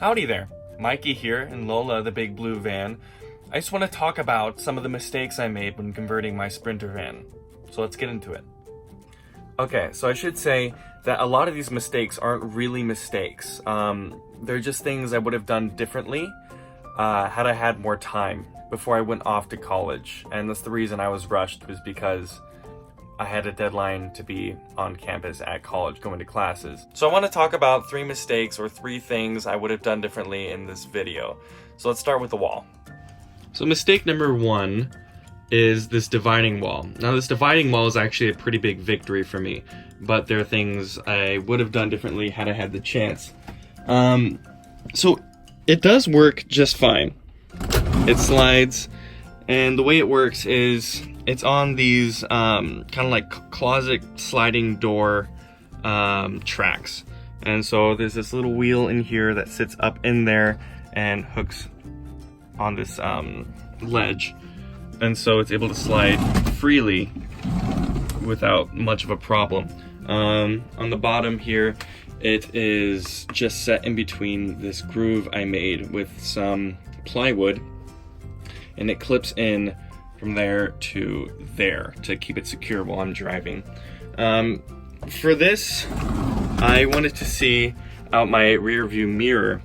Howdy there, Mikey here in Lola, the big blue van. I just want to talk about some of the mistakes I made when converting my Sprinter van. So let's get into it. Okay, so I should say that a lot of these mistakes aren't really mistakes. They're just things I would have done differently had I had more time before I went off to college. And that's the reason I was rushed, was because I had a deadline to be on campus at college going to classes. So I want to talk about 3 mistakes or 3 things I would have done differently in this video. So let's start with the wall. So mistake number 1 is this dividing wall. Now this dividing wall is actually a pretty big victory for me, but there are things I would have done differently had I had the chance. So it does work just fine. It slides, and the way it works is it's on these kind of like closet sliding door tracks. And so there's this little wheel in here that sits up in there and hooks on this ledge. And so it's able to slide freely without much of a problem. On the bottom here, it is just set in between this groove I made with some plywood, and it clips in from there to keep it secure while I'm driving. For this, I wanted to see out my rear view mirror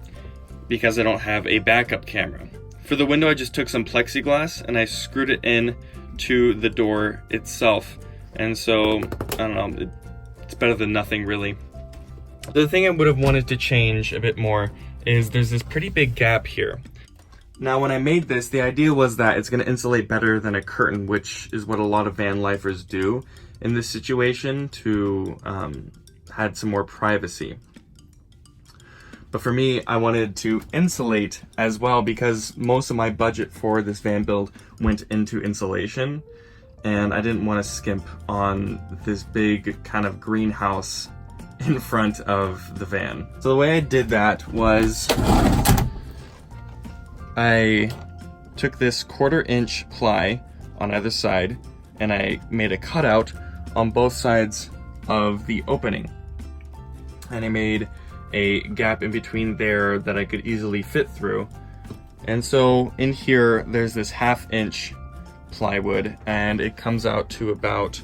because I don't have a backup camera. For the window, I just took some plexiglass and I screwed it in to the door itself. And so, I don't know, it's better than nothing really. The thing I would have wanted to change a bit more is there's this pretty big gap here. Now when I made this, the idea was that it's going to insulate better than a curtain, which is what a lot of van lifers do in this situation to add some more privacy. But for me, I wanted to insulate as well because most of my budget for this van build went into insulation, and I didn't want to skimp on this big kind of greenhouse in front of the van. So the way I did that was I took this 1/4 inch ply on either side and I made a cutout on both sides of the opening. And I made a gap in between there that I could easily fit through. And so in here, there's this 1/2 inch plywood and it comes out to about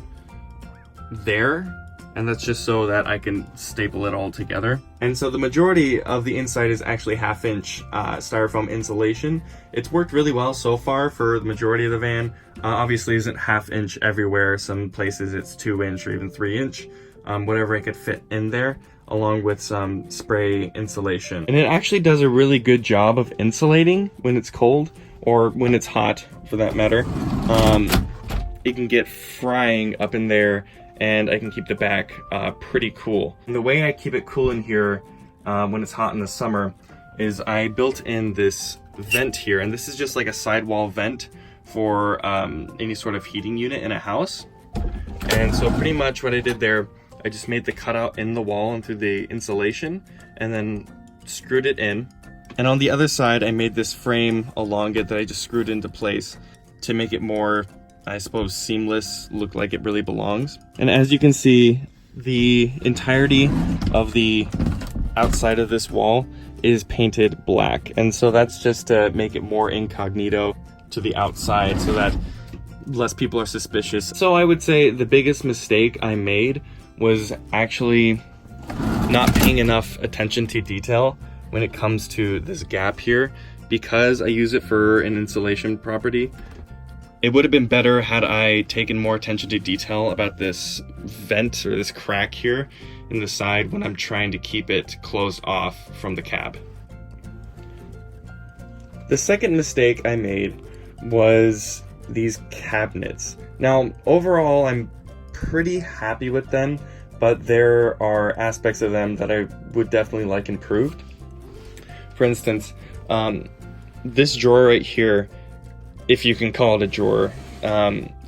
there. And that's just so that I can staple it all together. And so the majority of the inside is actually 1/2 inch styrofoam insulation. It's worked really well so far for the majority of the van. Obviously isn't 1/2 inch everywhere. Some places it's 2 inch or even 3 inch. Whatever I could fit in there, along with some spray insulation. And it actually does a really good job of insulating when it's cold, or when it's hot for that matter. It can get frying up in there, and I can keep the back pretty cool. And the way I keep it cool in here when it's hot in the summer is I built in this vent here, and this is just like a sidewall vent for any sort of heating unit in a house. And so pretty much what I did there, I just made the cutout in the wall and through the insulation and then screwed it in. And on the other side, I made this frame along it that I just screwed into place to make it more, I suppose, seamless, look like it really belongs. And as you can see, the entirety of the outside of this wall is painted black. And so that's just to make it more incognito to the outside so that less people are suspicious. So I would say the biggest mistake I made was actually not paying enough attention to detail when it comes to this gap here, because I use it for an insulation property. It would have been better had I taken more attention to detail about this vent or this crack here in the side when I'm trying to keep it closed off from the cab. The second mistake I made was these cabinets. Now, overall, I'm pretty happy with them, but there are aspects of them that I would definitely like improved. For instance, this drawer right here, if you can call it a drawer,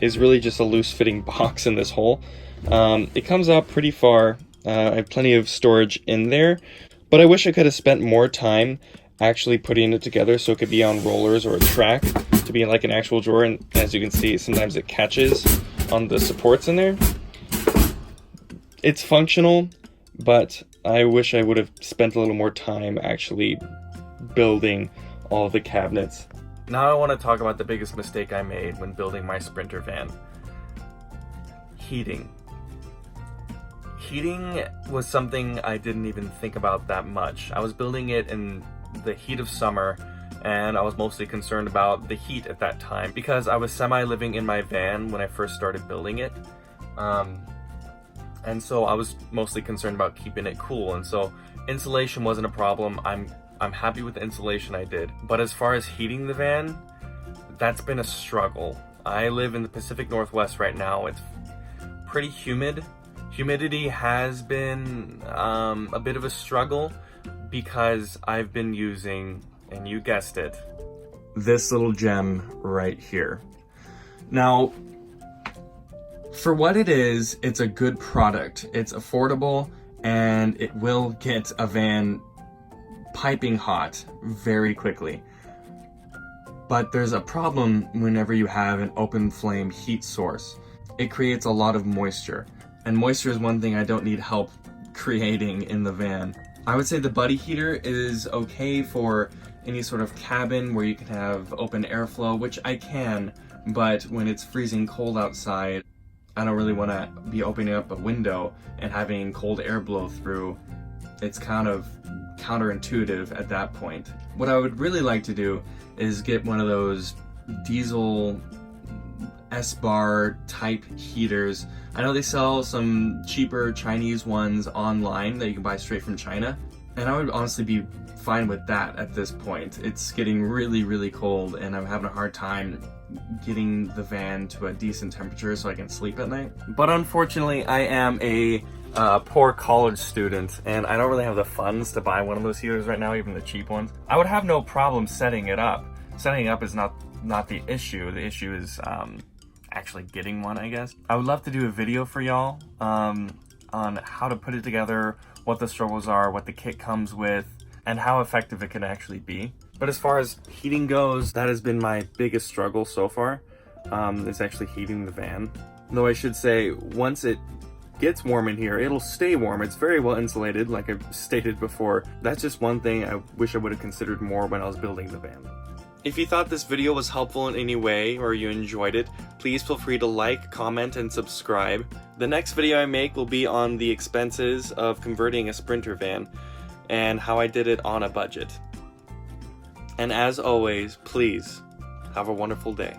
is really just a loose fitting box in this hole. It comes out pretty far. I have plenty of storage in there, but I wish I could have spent more time actually putting it together so it could be on rollers or a track to be like an actual drawer. And as you can see, sometimes it catches on the supports in there. It's functional, but I wish I would have spent a little more time actually building all the cabinets. Now I want to talk about the biggest mistake I made when building my Sprinter van. Heating. Heating was something I didn't even think about that much. I was building it in the heat of summer, and I was mostly concerned about the heat at that time because I was semi-living in my van when I first started building it. And so I was mostly concerned about keeping it cool, and so insulation wasn't a problem. I'm happy with the insulation I did. But as far as heating the van, that's been a struggle. I live in the Pacific Northwest right now. It's pretty humid. Humidity has been a bit of a struggle because I've been using, and you guessed it, this little gem right here. Now, for what it is, it's a good product. It's affordable, and it will get a van piping hot very quickly. But there's a problem whenever you have an open flame heat source. It creates a lot of moisture, and moisture is one thing I don't need help creating in the van. I would say the buddy heater is okay for any sort of cabin where you can have open airflow, which I can, but when it's freezing cold outside, I don't really want to be opening up a window and having cold air blow through. It's kind of counterintuitive at that point. What I would really like to do is get one of those diesel S-bar type heaters. I know they sell some cheaper Chinese ones online that you can buy straight from China, and I would honestly be fine with that at this point. It's getting really, really cold, and I'm having a hard time getting the van to a decent temperature so I can sleep at night. But unfortunately, I am a poor college student, and I don't really have the funds to buy one of those heaters right now, even the cheap ones. I would have no problem setting it up. Setting it up is not the issue. The issue is actually getting one, I guess. I would love to do a video for y'all on how to put it together, what the struggles are, what the kit comes with, and how effective it can actually be. But as far as heating goes, that has been my biggest struggle so far, is actually heating the van. Though I should say, once it gets warm in here, it'll stay warm. It's very well insulated, like I've stated before. That's just one thing I wish I would have considered more when I was building the van. If you thought this video was helpful in any way, or you enjoyed it, please feel free to like, comment, and subscribe. The next video I make will be on the expenses of converting a Sprinter van, and how I did it on a budget. And as always, please have a wonderful day.